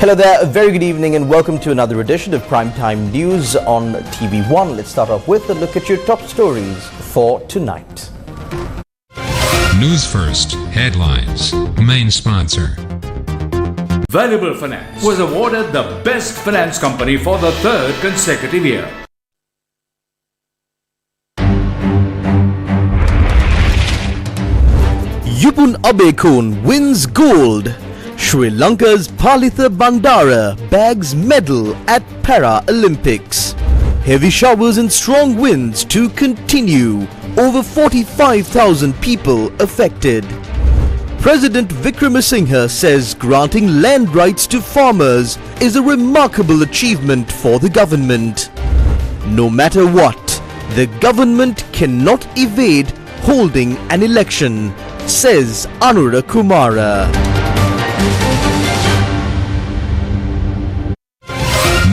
Hello there, a very good evening and welcome to another edition of Primetime News on TV1. Let's start off with a look at your top stories for tonight. Newsfirst headlines. Main sponsor. Valuable Finance was awarded the Best Finance Company for the third consecutive year. Yupun Abekun wins gold. Sri Lanka's Palitha Bandara bags medal at Para-Olympics. Heavy showers and strong winds to continue. Over 45,000 people affected. President Vikramasinghe says granting land rights to farmers is a remarkable achievement for the government. No matter what, the government cannot evade holding an election, says Anura Kumara.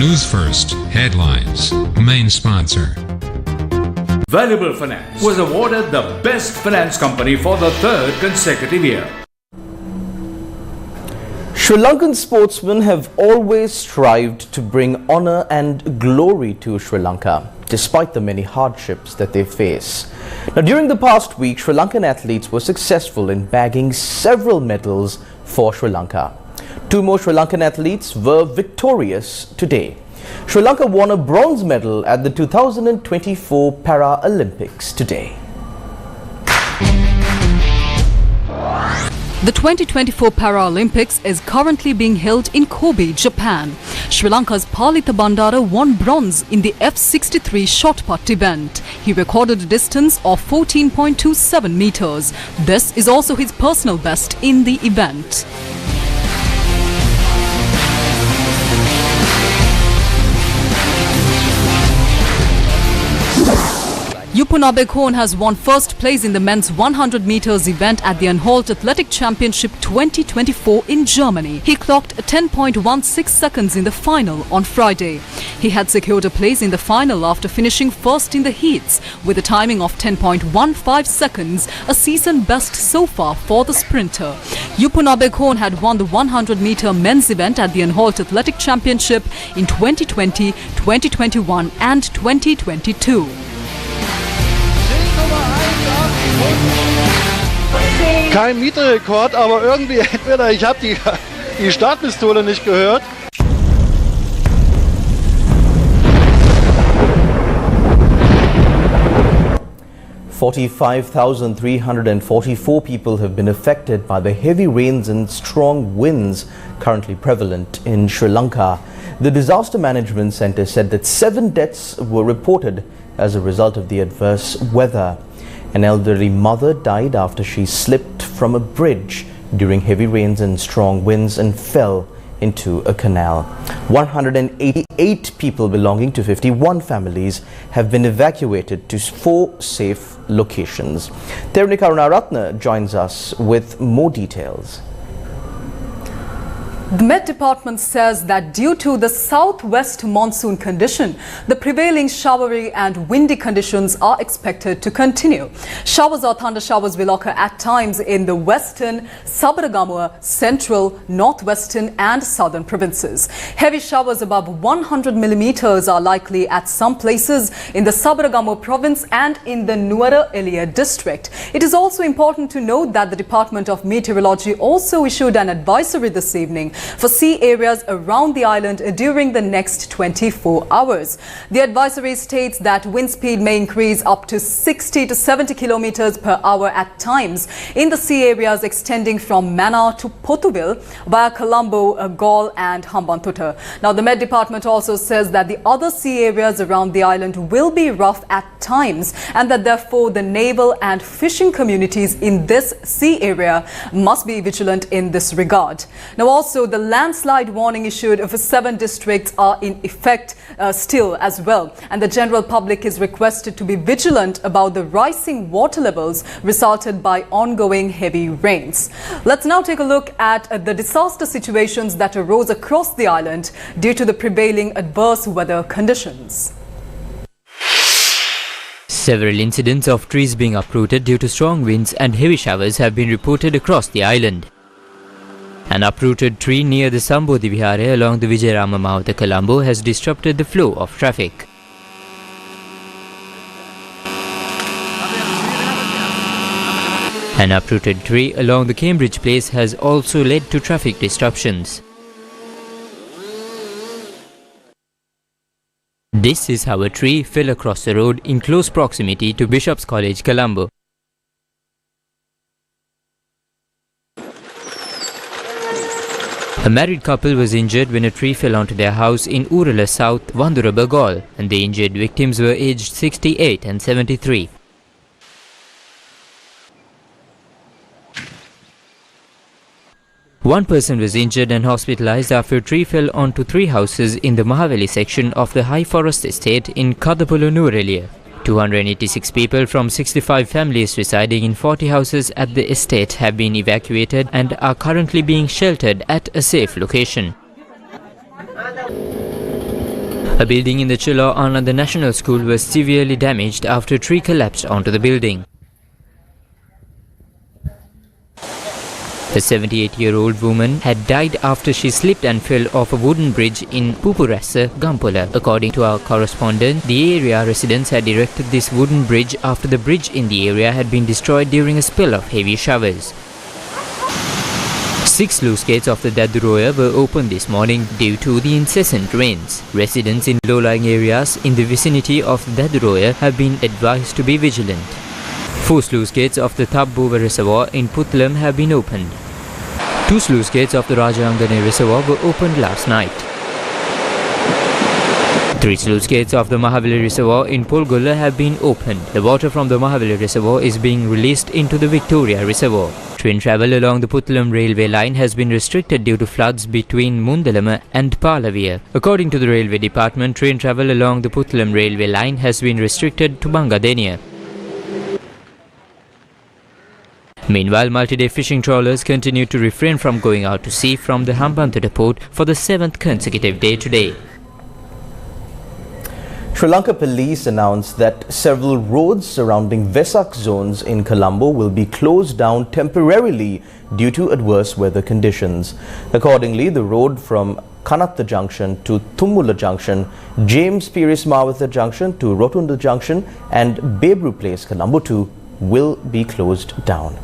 Newsfirst headlines. Main sponsor. Valuable Finance was awarded the Best Finance Company for the third consecutive year. Sri Lankan sportsmen have always strived to bring honor and glory to Sri Lanka, despite the many hardships that they face. Now, during the past week, Sri Lankan athletes were successful in bagging several medals for Sri Lanka. Two more Sri Lankan athletes were victorious today. Sri Lanka won a bronze medal at the 2024 Para-Olympics today. The 2024 Paralympics is currently being held in Kobe, Japan. Sri Lanka's Palitha Bandara won bronze in the F63 shot put event. He recorded a distance of 14.27 meters. This is also his personal best in the event. Yupun Abekun has won first place in the men's 100 meters event at the Anholt Athletic Championship 2024 in Germany. He clocked 10.16 seconds in the final on Friday. He had secured a place in the final after finishing first in the heats with a timing of 10.15 seconds, a season best so far for the sprinter. Yupun Abekun had won the 100-meter men's event at the Anholt Athletic Championship in 2020, 2021 and 2022. Kein Mieterrekord, aber irgendwie entweder ich habe die Startpistole nicht gehört. 45,344 people have been affected by the heavy rains and strong winds currently prevalent in Sri Lanka. The Disaster Management Centre said that 7 deaths were reported as a result of the adverse weather. An elderly mother died after she slipped from a bridge during heavy rains and strong winds and fell into a canal. 188 people belonging to 51 families have been evacuated to 4 safe locations. Teruni Karunaratne joins us with more details. The Met Department says that due to the southwest monsoon condition, the prevailing showery and windy conditions are expected to continue. Showers or thunder showers will occur at times in the western, Sabaragamuwa, central, northwestern and southern provinces. Heavy showers above 100 millimeters are likely at some places in the Sabaragamuwa province and in the Nuwara Eliya district. It is also important to note that the Department of Meteorology also issued an advisory this evening for sea areas around the island during the next 24 hours. The advisory states that wind speed may increase up to 60 to 70 kilometers per hour at times in the sea areas extending from Mannar to Potuville via Colombo, Galle and Hambantota. Now, the Met Department also says that the other sea areas around the island will be rough at times and that therefore the naval and fishing communities in this sea area must be vigilant in this regard. Now, also the landslide warning issued for 7 districts are in effect still as well, and the general public is requested to be vigilant about the rising water levels resulted by ongoing heavy rains. Let's now take a look at the disaster situations that arose across the island due to the prevailing adverse weather conditions. Several incidents of trees being uprooted due to strong winds and heavy showers have been reported across the island. An uprooted tree near the Sambodhi Vihara along the Vijayarama Mawatha, Colombo has disrupted the flow of traffic. An uprooted tree along the Cambridge Place has also led to traffic disruptions. This is how a tree fell across the road in close proximity to Bishop's College, Colombo. A married couple was injured when a tree fell onto their house in Urala South, Vandura, Bagol, and the injured victims were aged 68 and 73. One person was injured and hospitalized after a tree fell onto 3 houses in the Mahaveli section of the High Forest Estate in Kadapulu, Nuwara. 286 people from 65 families residing in 40 houses at the estate have been evacuated and are currently being sheltered at a safe location. A building in the Chula Ananda National School was severely damaged after a tree collapsed onto the building. A 78-year-old woman had died after she slipped and fell off a wooden bridge in Pupurassa, Gampula. According to our correspondent, the area residents had erected this wooden bridge after the bridge in the area had been destroyed during a spell of heavy showers. 6 sluice gates of the Daduroya were opened this morning due to the incessant rains. Residents in low-lying areas in the vicinity of Daduroya have been advised to be vigilant. 4 sluice gates of the Thabbuva Reservoir in Puttalam have been opened. 2 sluice gates of the Rajangane Reservoir were opened last night. 3 sluice gates of the Mahaveli Reservoir in Polgola have been opened. The water from the Mahaveli Reservoir is being released into the Victoria Reservoir. Train travel along the Puttalam railway line has been restricted due to floods between Mundalama and Palavia. According to the railway department, train travel along the Puttalam railway line has been restricted to Bangadenia. Meanwhile, multi-day fishing trawlers continue to refrain from going out to sea from the Hambantota port for the 7th consecutive day today. Sri Lanka police announced that several roads surrounding Vesak zones in Colombo will be closed down temporarily due to adverse weather conditions. Accordingly, the road from Kanatta Junction to Thummula Junction, James Pieris Mawatha Junction to Rotunda Junction and Bebru Place, Colombo 2 will be closed down.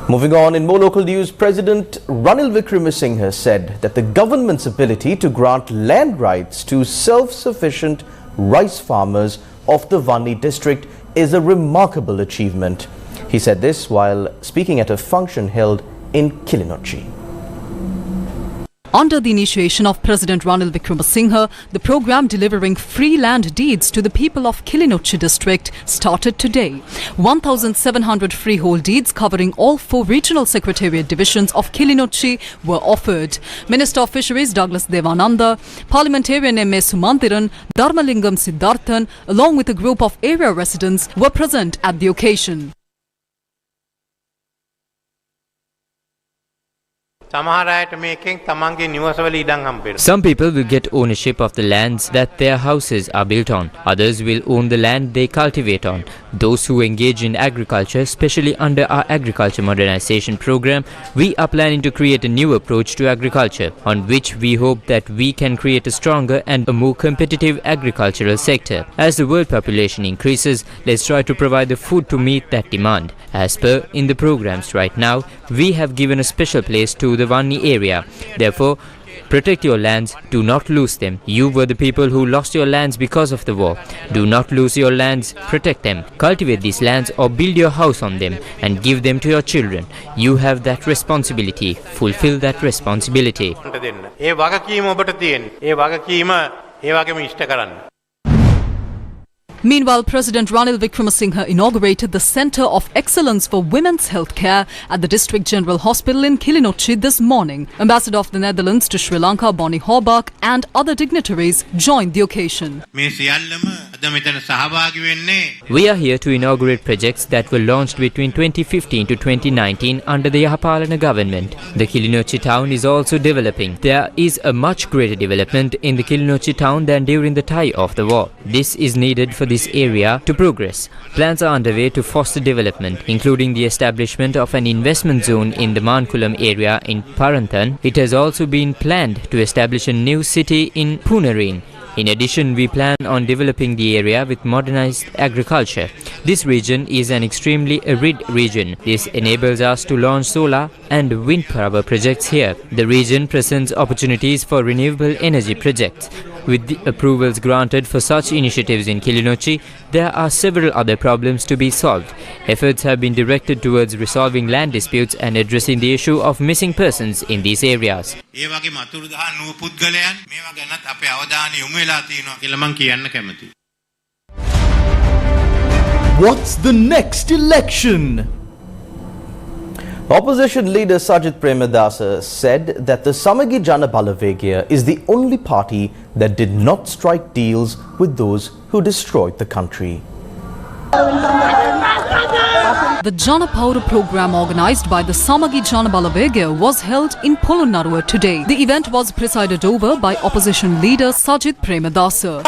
Moving on, in more local news, President Ranil Wickremesinghe said that the government's ability to grant land rights to self-sufficient rice farmers of the Vanni district is a remarkable achievement. He said this while speaking at a function held in Kilinochchi. Under the initiation of President Ranil Wickremesinghe, the program delivering free land deeds to the people of Kilinochchi district started today. 1,700 freehold deeds covering all 4 regional secretariat divisions of Kilinochchi were offered. Minister of Fisheries Douglas Devananda, Parliamentarian M.A. Sumantiran, Dharmalingam Siddharthan, along with a group of area residents were present at the occasion. Some people will get ownership of the lands that their houses are built on. Others will own the land they cultivate on. Those who engage in agriculture, especially under our agriculture modernization program, we are planning to create a new approach to agriculture, on which we hope that we can create a stronger and a more competitive agricultural sector. As the world population increases, let's try to provide the food to meet that demand. As per in the programs right now, we have given a special place to the Vanni area. Therefore, protect your lands, do not lose them. You were the people who lost your lands because of the war. Do not lose your lands, protect them. Cultivate these lands or build your house on them and give them to your children. You have that responsibility. Fulfill that responsibility. Meanwhile, President Ranil Wickremesinghe inaugurated the Centre of Excellence for Women's Healthcare at the District General Hospital in Kilinochchi this morning. Ambassador of the Netherlands to Sri Lanka, Bonnie Horbach, and other dignitaries joined the occasion. We are here to inaugurate projects that were launched between 2015 to 2019 under the Yahapalana government. The Kilinochchi town is also developing. There is a much greater development in the Kilinochchi town than during the tie of the war. This is needed for this area to progress. Plans are underway to foster development, including the establishment of an investment zone in the Mankulam area in Paranthan. It has also been planned to establish a new city in Punarine. In addition, we plan on developing the area with modernized agriculture. This region is an extremely arid region. This enables us to launch solar and wind power projects here. The region presents opportunities for renewable energy projects. With the approvals granted for such initiatives in Kilinochchi, there are several other problems to be solved. Efforts have been directed towards resolving land disputes and addressing the issue of missing persons in these areas. What's the next election? Opposition leader Sajith Premadasa said that the Samagi Jana Balavegya is the only party that did not strike deals with those who destroyed the country. The Jana Powder program organized by the Samagi Jana Balavegya was held in Polonnaruwa today. The event was presided over by opposition leader Sajith Premadasa.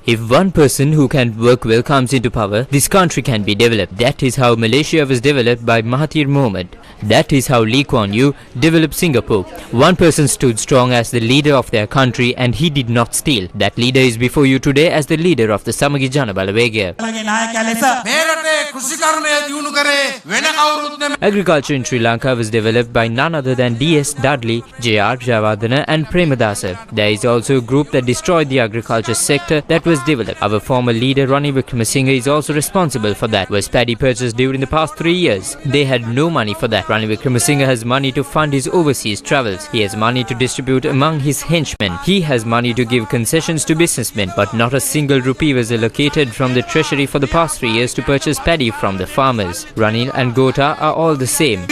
If one person who can work well comes into power, this country can be developed. That is how Malaysia was developed by Mahathir Mohamad. That is how Lee Kuan Yew developed Singapore. One person stood strong as the leader of their country and he did not steal. That leader is before you today as the leader of the Samagi Jana Balavegya. Agriculture in Sri Lanka was developed by none other than D.S. Dudley, J.R. Jayawardena and Premadasa. There is also a group that destroyed the agriculture sector that was developed. Our former leader Ranil Wickremesinghe is also responsible for that. Was paddy purchased during the past 3 years? They had no money for that. Ranil Wickremesinghe has money to fund his overseas travels. He has money to distribute among his henchmen. He has money to give concessions to businessmen, but not a single rupee was allocated from the treasury for the past 3 years to purchase paddy from the farmers. Ranil and Gota are all the same.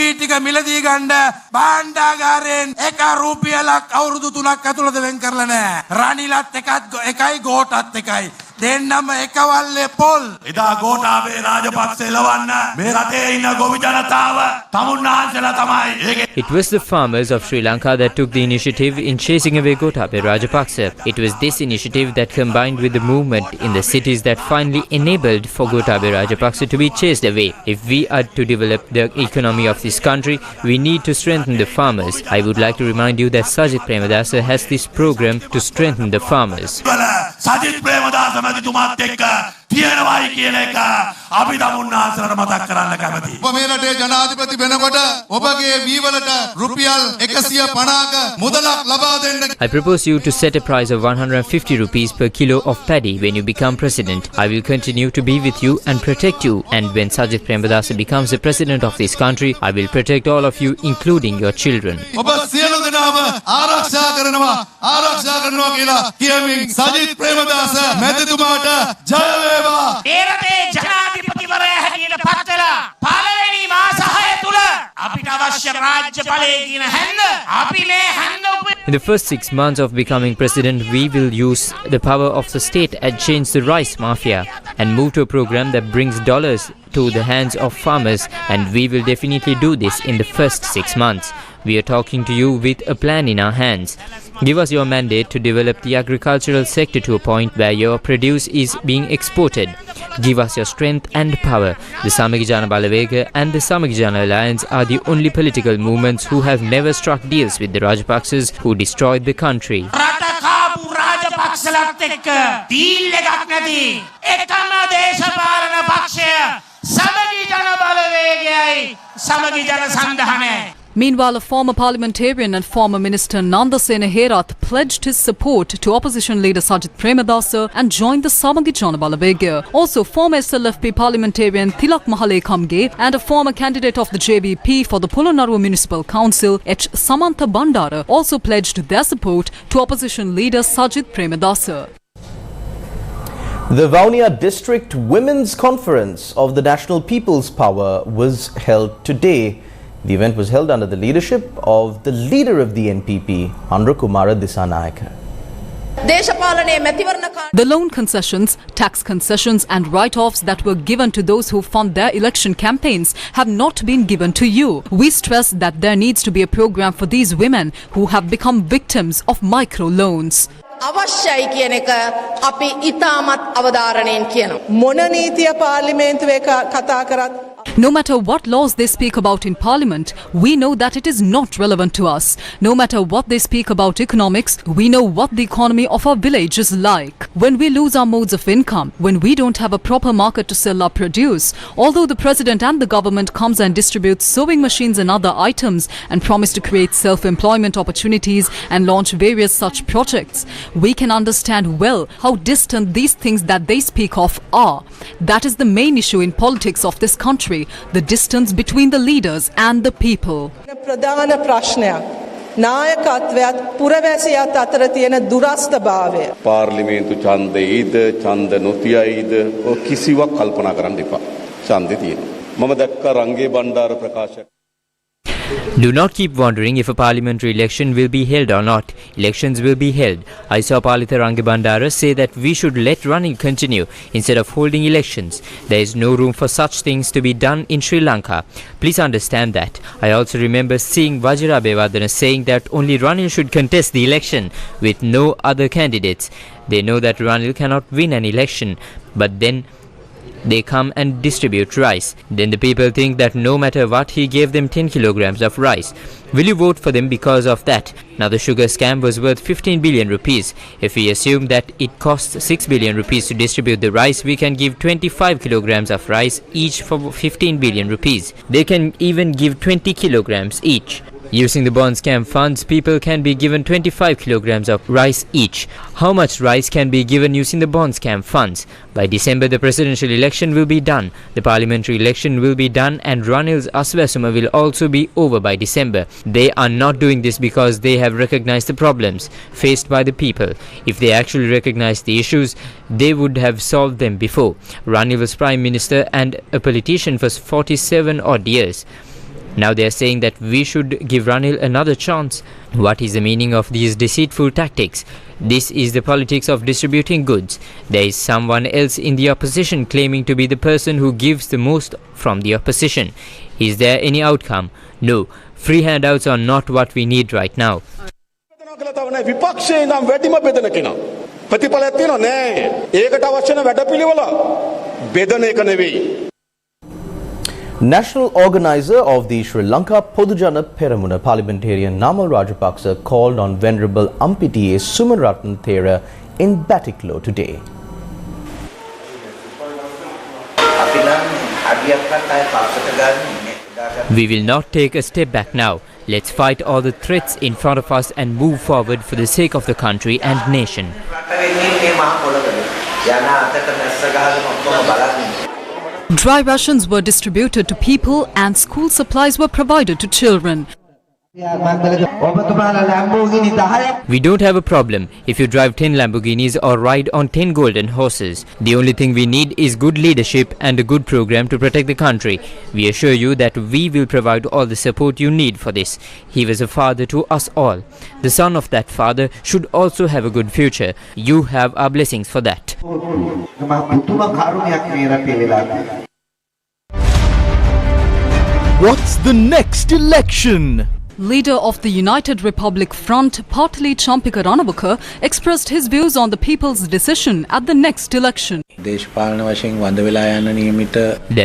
It was the farmers of Sri Lanka that took the initiative in chasing away Gotabaya Rajapaksa. It was this initiative that combined with the movement in the cities that finally enabled for Gotabaya Rajapaksa to be chased away. If we are to develop the economy of this country, we need to strengthen the farmers. I would like to remind you that Sajith Premadasa has this program to strengthen the farmers. Sajith Premadasa මැතිතුමාත් එක්ක තියෙනවායි කියන එක අපි තමුන්නාන්සලට මතක් කරන්න කැමතියි. ඔබ මේ රටේ ජනාධිපති වෙනකොට ඔබගේ වීවලට රුපියල් 150ක මුදලක් ලබා දෙන්න. I propose you to set a price of 150 rupees per kilo of paddy when you become president. I will continue to be with you and protect you, and when Sajith Premadasa becomes the president of this country, I will protect all of you, including your children. ඔබ සියලු දෙනාම ආරක්ෂා කරනවා කියලා කියමින් Sajith Premadasa මැතිතුමාට ජය වේවා. මේ රටේ ජනාධිපතිවරයා හැටියට පත් වෙලා පළවෙනි මාස 6 තුල අපිට අවශ්‍ය රාජ්‍ය බලය කියන හැන්ද අපි මේ හැන්ද In the first 6 months of becoming president, we will use the power of the state and change the rice mafia and move to a program that brings dollars to the hands of farmers, and we will definitely do this in the first 6 months. We are talking to you with a plan in our hands. Give us your mandate to develop the agricultural sector to a point where your produce is being exported. Give us your strength and power. The Samagi Jana Balavegya and the Samagi Jana Alliance are the only political movements who have never struck deals with the Rajapaksas who destroyed the country. රාජපක්ෂලත් එක්ක deal එකක් නැති එකම දේශපාලන පක්ෂය සමගි ජන බලවේගයයි සමගි ජන සංගහනයයි. Meanwhile, a former parliamentarian and former minister Nandasena Herath pledged his support to opposition leader Sajith Premadasa and joined the Samagi Jana Balavegya. Also, former SLFP parliamentarian Tilak Mahalekamge and a former candidate of the JBP for the Polonnaruwa Municipal Council, H. Samantha Bandara, also pledged their support to opposition leader Sajith Premadasa. The Vaunia District Women's Conference of the National People's Power was held today. The event was held under the leadership of the leader of the NPP, Andra Kumara Disanayake. The loan concessions, tax concessions and write-offs that were given to those who fund their election campaigns have not been given to you. We stress that there needs to be a program for these women who have become victims of micro-loans. අවශ්‍යයි කියන එක අපි ඉතාමත් අවධාරණයෙන් කියනවා. මොන නීතිය පාර්ලිමේන්තුවේ කතා කරත් No matter what laws they speak about in Parliament, we know that it is not relevant to us. No matter what they speak about economics, we know what the economy of our village is like. When we lose our modes of income, when we don't have a proper market to sell our produce, although the President and the government comes and distributes sewing machines and other items and promise to create self-employment opportunities and launch various such projects, we can understand well how distant these things that they speak of are. That is the main issue in politics of this country. The distance between the leaders and the people. ප්‍රධාන ප්‍රශ්නයක් නායකත්වයත් පුරවැසියත් අතර තියෙන දුරස්ථභාවය. පාර්ලිමේන්තු ඡන්දයේද ඡන්ද නොතියයිද ඔය කිසිවක් කල්පනා කරන්න එපා. ඡන්දේ තියෙනවා. මම දැක්ක රංගේ බණ්ඩාර ප්‍රකාශ. Do not keep wondering if a parliamentary election will be held or not. Elections will be held. I saw Palitha Range Bandara say that we should let running continue instead of holding elections. There is no room for such things to be done in Sri Lanka. Please understand that. I also remember seeing Vajra Bewardena saying that only Ranil should contest the election with no other candidates. They know that Ranil cannot win an election, but then they come and distribute rice. Then the people think that no matter what, he gave them 10 kilograms of rice. Will you vote for them because of that? Now the sugar scam was worth 15 billion rupees. If we assume that it costs 6 billion rupees to distribute the rice, we can give 25 kilograms of rice each for 15 billion rupees. They can even give 20 kilograms each. Using the bond scam funds, people can be given 25 kilograms of rice each. How much rice can be given using the bond scam funds? By December, the presidential election will be done. The parliamentary election will be done, and Ranil's Aswasuma will also be over by December. They are not doing this because they have recognized the problems faced by the people. If they actually recognized the issues, they would have solved them before. Ranil was Prime Minister and a politician for 47 odd years. Now they are saying that we should give Ranil another chance. What is the meaning of these deceitful tactics? This is the politics of distributing goods. There is someone else in the opposition claiming to be the person who gives the most from the opposition. Is there any outcome? No. Free handouts are not what we need right now. National organizer of the Sri Lanka Podujana Peramuna parliamentarian Namal Rajapaksa called on Venerable Ampitiye Sumanratna Thera in Batiklo today. We will not take a step back now. Let's fight all the threats in front of us and move forward for the sake of the country and nation. Dry rations were distributed to people and school supplies were provided to children. We don't have a problem if you drive 10 Lamborghinis or ride on 10 golden horses. The only thing we need is good leadership and a good program to protect the country. We assure you that we will provide all the support you need for this. He was a father to us all. The son of that father should also have a good future. You have our blessings for that. What's the next election? Leader of the United Republic Front, Partli Champika Ranawaka, expressed his views on the people's decision at the next election. There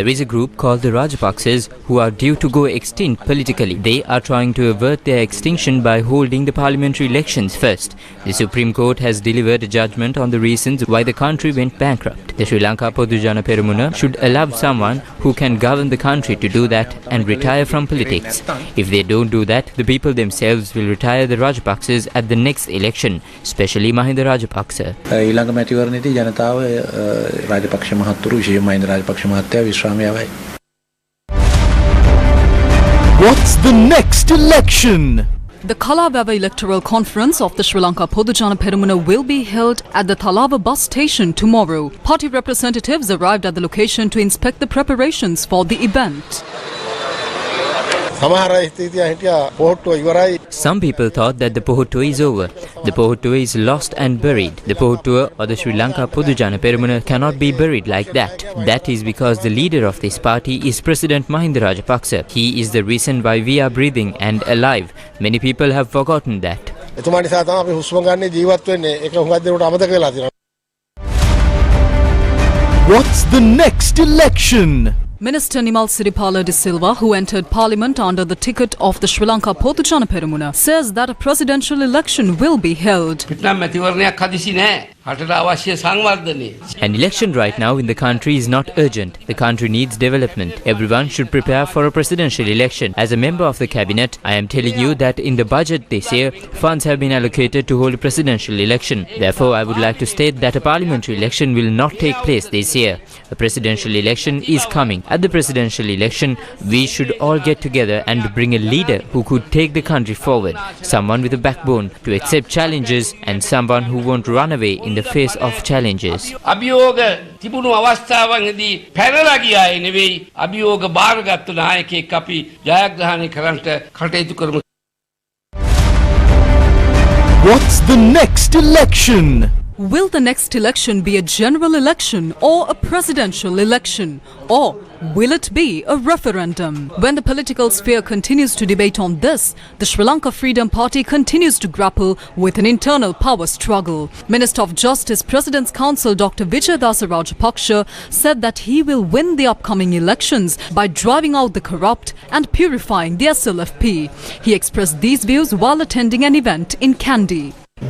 is a group called the Rajapaksas who are due to go extinct politically. They are trying to avert their extinction by holding the parliamentary elections first. The Supreme Court has delivered a judgment on the reasons why the country went bankrupt. The Sri Lanka Podujana Peramuna should allow someone who can govern the country to do that and retire from politics. If they don't do that, the people themselves will retire the Rajapaksas at the next election, especially Mahinda Rajapaksa. What's the next election? The Kalawava Electoral Conference of the Sri Lanka Podujana Peramuna will be held at the Thalava bus station tomorrow. Party representatives arrived at the location to inspect the preparations for the event. Some people thought that the Pohottuwa is over. The Pohottuwa is lost and buried. The Pohottuwa or the Sri Lanka Podujana Peramuna cannot be buried like that. That is because the leader of this party is President Mahinda Rajapaksa. He is the reason why we are breathing and alive. Many people have forgotten that. What's the next election? Minister Nimal Siripala de Silva, who entered parliament under the ticket of the Sri Lanka Podujana Peramuna, says that a presidential election will be held. An election right now in the country is not urgent. The country needs development. Everyone should prepare for a presidential election. As a member of the cabinet, I am telling you that in the budget this year, funds have been allocated to hold a presidential election. Therefore, I would like to state that a parliamentary election will not take place this year. A presidential election is coming. At the presidential election, we should all get together and bring a leader who could take the country forward. Someone with a backbone to accept challenges and someone who won't run away in the face of challenges. What's the next election? Will the next election be a general election or a presidential election? Or will it be a referendum? When the political sphere continues to debate on this, the Sri Lanka Freedom Party continues to grapple with an internal power struggle. Minister of Justice, President's Counsel Dr. Vijayadasa Rajapaksa said that he will win the upcoming elections by driving out the corrupt and purifying the SLFP. He expressed these views while attending an event in Kandy. No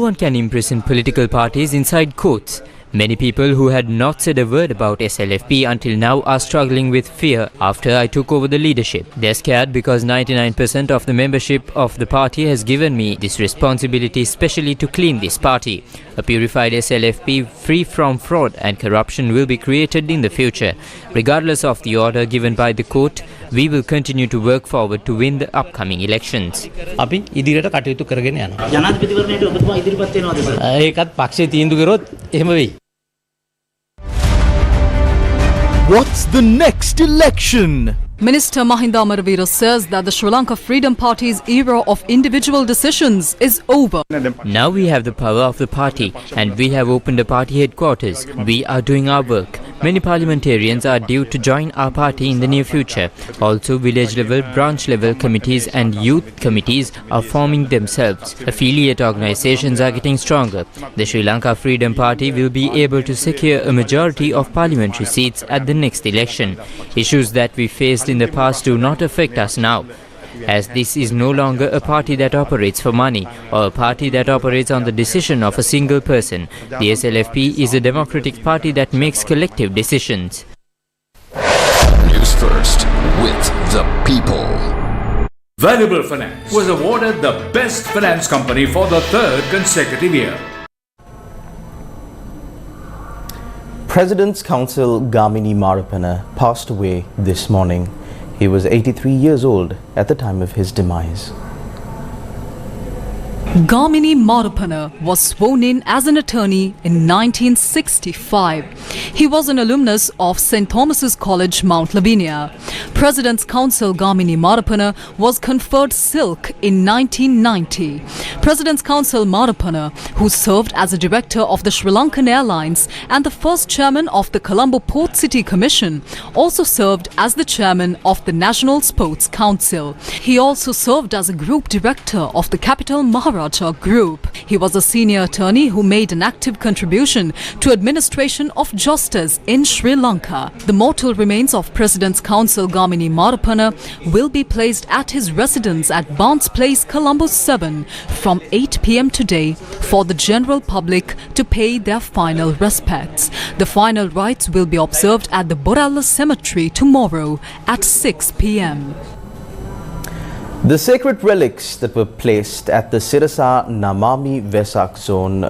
one can imprison political parties inside courts. Many people who had not said a word about SLFP until now are struggling with fear after I took over the leadership. They're scared because 99% of the membership of the party has given me this responsibility, especially to clean this party. A purified SLFP free from fraud and corruption will be created in the future. Regardless of the order given by the court, we will continue to work forward to win the upcoming elections. What's the next election? Minister Mahinda Amaravira says that the Sri Lanka Freedom Party's era of individual decisions is over. Now we have the power of the party and we have opened a party headquarters. We are doing our work. Many parliamentarians are due to join our party in the near future. Also, village level, branch level committees and youth committees are forming themselves. Affiliate organizations are getting stronger. The Sri Lanka Freedom Party will be able to secure a majority of parliamentary seats at the next election. Issues that we faced in the past do not affect us now, as this is no longer a party that operates for money or a party that operates on the decision of a single person. The SLFP is a democratic party that makes collective decisions. Newsfirst with the people. Valuable Finance was awarded the best finance company for the third consecutive year. President's Counsel Gamini Marapana passed away this morning. He was 83 years old at the time of his demise. Gamini Marapana was sworn in as an attorney in 1965. He was an alumnus of St. Thomas's College, Mount Lavinia. President's Counsel Gamini Marapana was conferred silk in 1990. President's Counsel Marapana, who served as a director of the Sri Lankan Airlines and the first chairman of the Colombo Port City Commission, also served as the chairman of the National Sports Council. He also served as a group director of the Capital Maharaja Group. He was a senior attorney who made an active contribution to administration of justice in Sri Lanka. The mortal remains of President's Counsel Gamini Marapana will be placed at his residence at Barnes Place, Colombo 7 from 8 p.m. today for the general public to pay their final respects. The final rites will be observed at the Boralla Cemetery tomorrow at 6 p.m. The sacred relics that were placed at the Sirasa Namami Vesak zone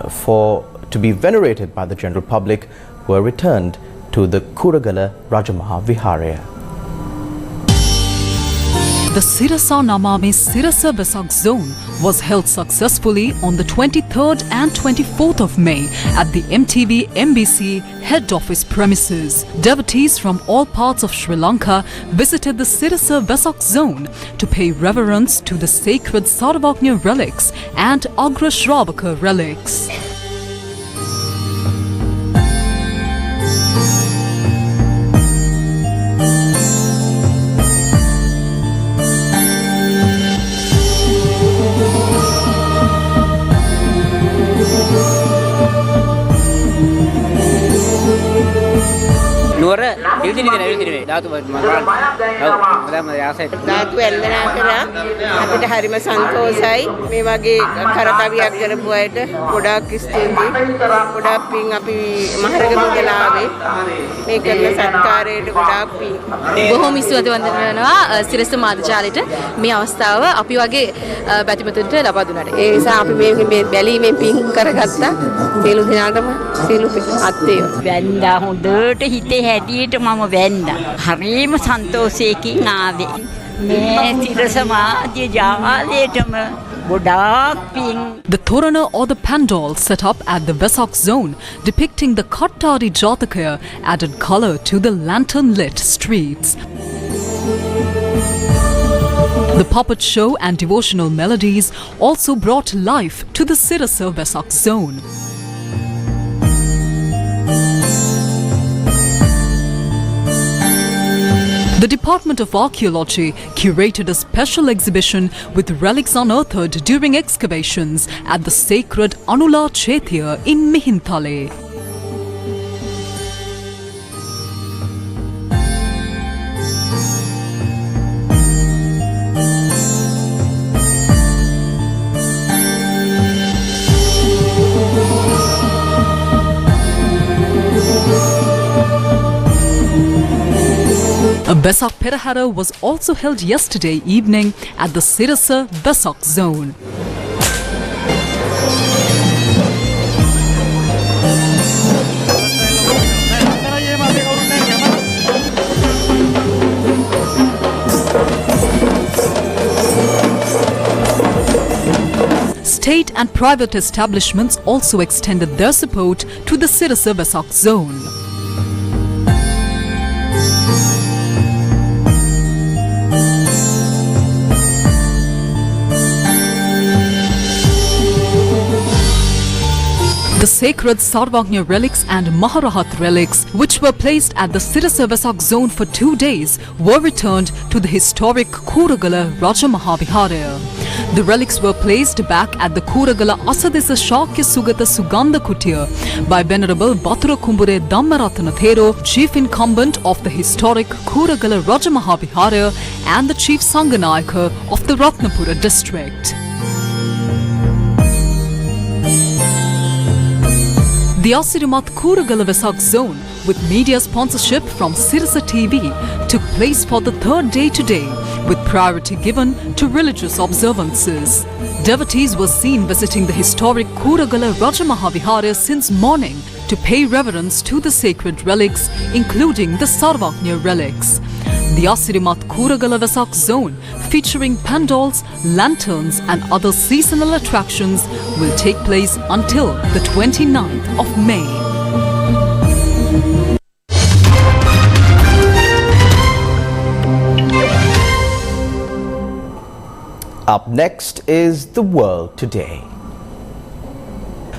to be venerated by the general public were returned to the Kuragala Rajamaha Viharaya. The Sirasa Namami Sirasa Vesak zone was held successfully on the 23rd and 24th of May at the MTV MBC head office premises. Devotees from all parts of Sri Lanka visited the Sirasa Vesak zone to pay reverence to the sacred Sarvagnya relics and Agra Shravaka relics. ධාතු වන්දනා කරා අපිට හරිම සන්තෝෂයි මේ වගේ කරකවියක් කරපු අයට ගොඩාක් ස්තුතියි ගොඩාක් පිං අපි මහරගම ඉඳලා ආවේ මේ කරන සත්කාරයට ගොඩාක් පිං බොහොම ස්තුති වන්දනා සිරස මාධ්‍යාලයට මේ අවස්ථාව අපි වගේ පැතිමතුන්ට ලබා දුන්නාට ඒ නිසා අපි මේ බැලීමෙන් පිං කරගත්තා සියලු දෙනාටම සියලු අත්දේ වැන්දා හොඳට හිතේ හැටියට මම වැන්දා හරිම සන්තෝෂයකින් ආවේ මේ සිරස මාධ්‍යාලයටම ගොඩාක් පිං. The Torana or the pandal set up at the Vesak zone depicting the Kattari Jatakaya added colour to the lantern-lit streets. The puppet show and devotional melodies also brought life to the Sirasa Vesak zone. The Department of Archaeology curated a special exhibition with relics unearthed during excavations at the sacred Anula Chaitya in Mihintale. A Vesak Perahara was also held yesterday evening at the Sirasa Vesak zone. State and private establishments also extended their support to the Sirasa Vesak zone. The sacred Sarvagnya relics and Maharahat relics, which were placed at the Sirasa Vesak zone for 2 days, were returned to the historic Kuragala Rajamahavihara. The relics were placed back at the Kuragala Asadisa Shakya Sugata Sugandha Kutir by Venerable Bathura Kumbure Dhammaratana Thero, chief incumbent of the historic Kuragala Rajamahavihara and the chief Sanganayaka of the Ratnapura district. The Asirimat Kuragala Vesak zone, with media sponsorship from Sirasa TV, took place for the third day today, with priority given to religious observances. Devotees were seen visiting the historic Kuragala Rajamahavihara since morning to pay reverence to the sacred relics, including the Sarvagnya relics. The Asirimat Kuragala Vesak zone, featuring pandals, lanterns and other seasonal attractions, will take place until the 29th of May. Up next is The World Today.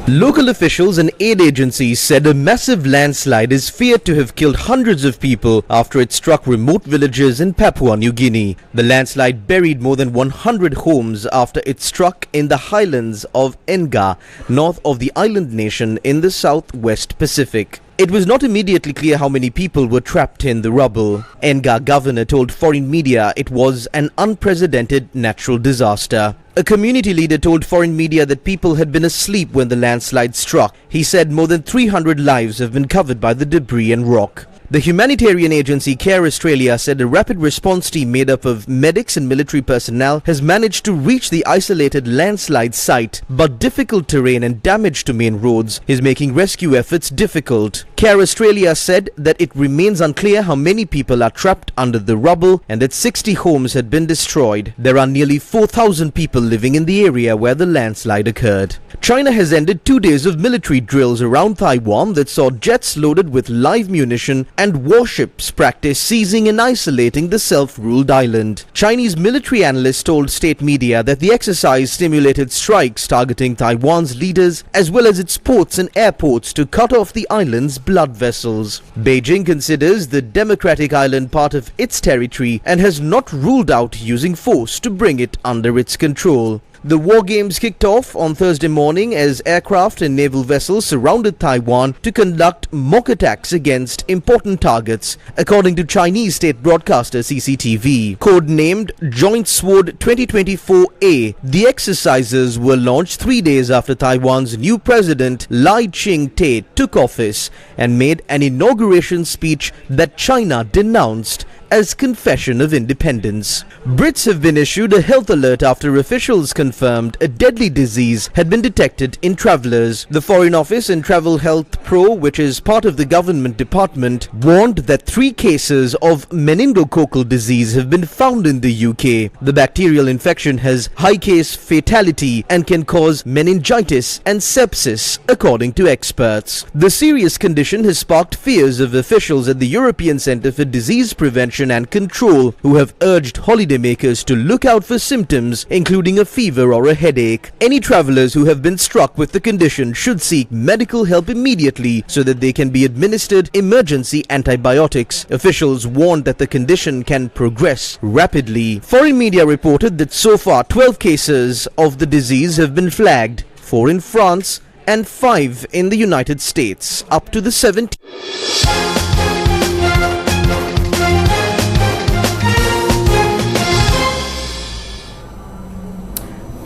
Local officials and aid agencies said a massive landslide is feared to have killed hundreds of people after it struck remote villages in Papua New Guinea. The landslide buried more than 100 homes after it struck in the highlands of Nga, north of the island nation in the southwest Pacific. It was not immediately clear how many people were trapped in the rubble. Nga governor told foreign media it was an unprecedented natural disaster. A community leader told foreign media that people had been asleep when the landslide struck. He said more than 300 lives have been covered by the debris and rock. The humanitarian agency Care Australia said a rapid response team made up of medics and military personnel has managed to reach the isolated landslide site, but difficult terrain and damage to main roads is making rescue efforts difficult. Care Australia said that it remains unclear how many people are trapped under the rubble and that 60 homes had been destroyed. There are nearly 4,000 people living in the area where the landslide occurred. China has ended 2 days of military drills around Taiwan that saw jets loaded with live munition and warships practice seizing and isolating the self-ruled island. Chinese military analysts told state media that the exercise stimulated strikes targeting Taiwan's leaders as well as its ports and airports to cut off the island's blood vessels. Beijing considers the democratic island part of its territory and has not ruled out using force to bring it under its control. The war games kicked off on Thursday morning as aircraft and naval vessels surrounded Taiwan to conduct mock attacks against important targets, according to Chinese state broadcaster CCTV. Codenamed Joint Sword 2024A, the exercises were launched 3 days after Taiwan's new president Lai Ching-te took office and made an inauguration speech that China denounced as confession of independence. Brits have been issued a health alert after officials confirmed a deadly disease had been detected in travellers. The Foreign Office and Travel Health Pro, which is part of the government department, warned that 3 cases of meningococcal disease have been found in the UK. The bacterial infection has high case fatality and can cause meningitis and sepsis, according to experts. The serious condition has sparked fears of officials at the European Centre for Disease Prevention and Control, who have urged holidaymakers to look out for symptoms including a fever or a headache. Any travellers who have been struck with the condition should seek medical help immediately so that they can be administered emergency antibiotics. Officials warned that the condition can progress rapidly. Foreign media reported that so far 12 cases of the disease have been flagged, 4 in France and 5 in the United States, up to the 17th.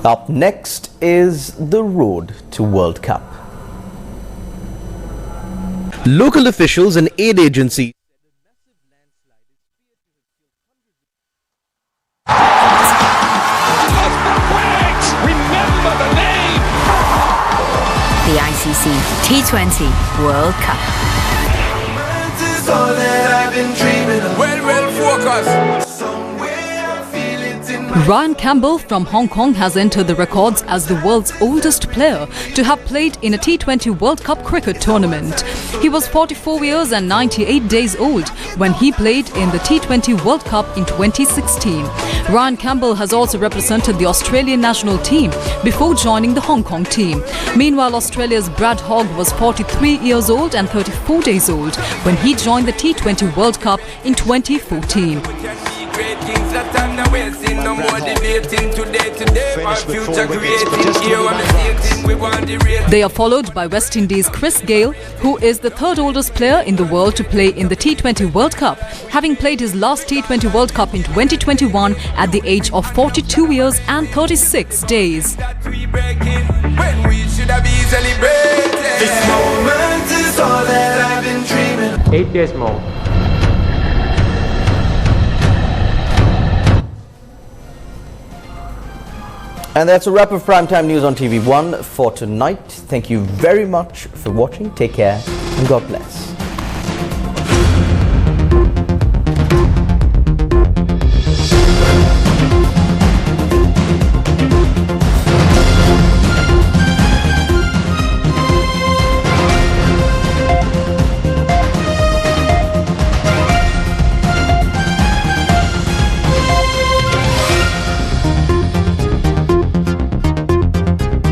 Up next is the road to World Cup. Local officials and aid agencies remember the name. The ICC T20 World Cup. Well, focus. Ryan Campbell from Hong Kong has entered the records as the world's oldest player to have played in a T20 World Cup cricket tournament. He was 44 years and 98 days old when he played in the T20 World Cup in 2016. Ryan Campbell has also represented the Australian national team before joining the Hong Kong team. Meanwhile, Australia's Brad Hogg was 43 years old and 34 days old when he joined the T20 World Cup in 2014. Great kings that I'm the wasting, no more debating today, our future creating, here I'm stating, we want the rating. They are followed by West Indies' Chris Gayle, who is the third oldest player in the world to play in the T20 World Cup, having played his last T20 World Cup in 2021 at the age of 42 years and 36 days. When we should have been celebrating. This moment is all that I've been dreaming. 8 days more. And that's a wrap of Primetime News on TV1 for tonight. Thank you very much for watching. Take care and God bless.